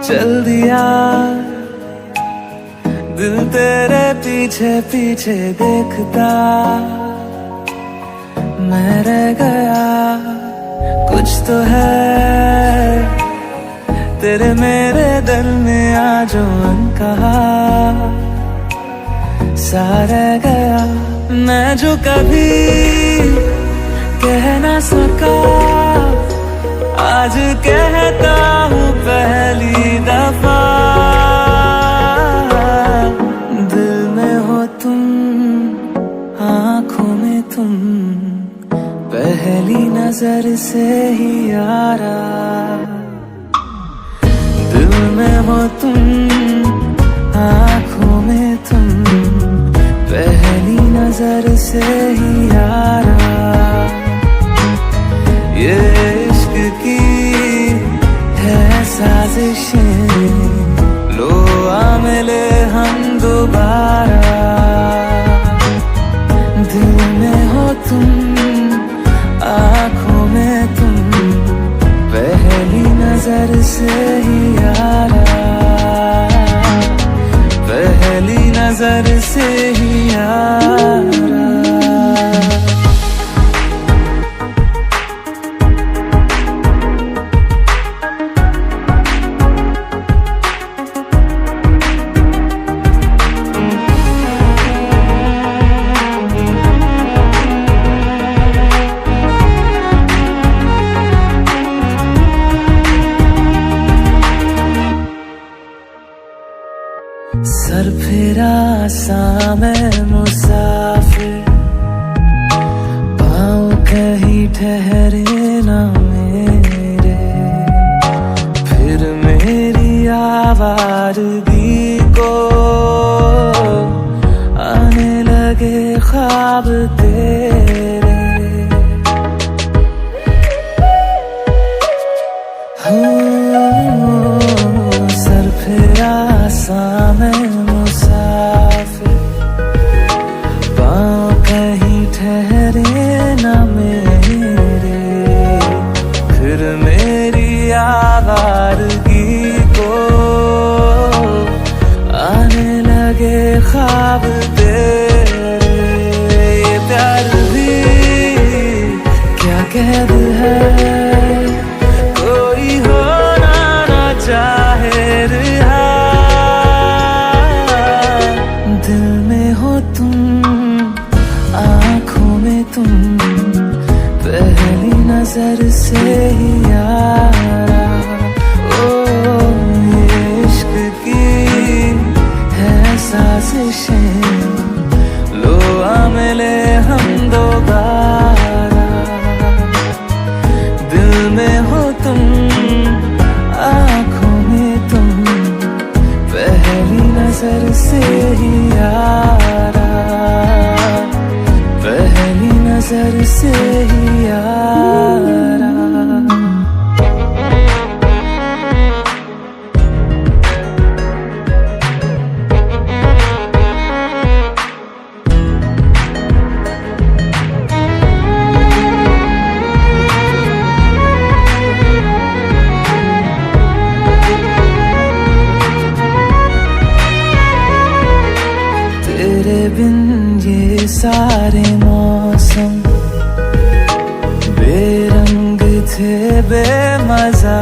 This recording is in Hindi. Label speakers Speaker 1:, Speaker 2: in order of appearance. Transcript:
Speaker 1: चल दिया दिल तेरे पीछे पीछे देखता, मैं रह गया कुछ तो है तेरे मेरे दरमियां जो अनकहा सा रह गया। मैं जो कभी कह ना सका आज कहता हूँ पहली दफा, दिल में हो तुम आँखों में तुम पहली नजर से ही यारा, दिल में हो तुम आँखों में तुम पहली नजर से ही यारा। ये इश्क की है साजिशें, लो आ मिले हम दोबारा, दिल में हो तुम आँखों में तुम पहली नजर से ही यारा, पहली नजर से ही यारा। सर फिरा सा मैं मुसाफिर, पाँव कहीं ठहरे ना मेरे, फिर मेरी आवारगी को आने लगे ख्वाब तेरे। सर फिरा सा मैं मुसाफिर, पाँव कहीं ठहरे ना मेरे, फिर मेरी आवारगी को आने लगे ख्वाब तेरे। ये प्यार भी क्या कैद है, कोई होना ना चाहे रिहा, दिल में हो तुम आँखों में तुम पहली नजर से ही यारा। ओ ये इश्क की है साजिशें, लो आ मिले हम दोबारा, दिल में हो तुम आँखों में तुम पहली नजर से ही यारा, पहली नजर से ही यारा। तेरे बिन ये सारे मौसम बेरंग थे बेमजा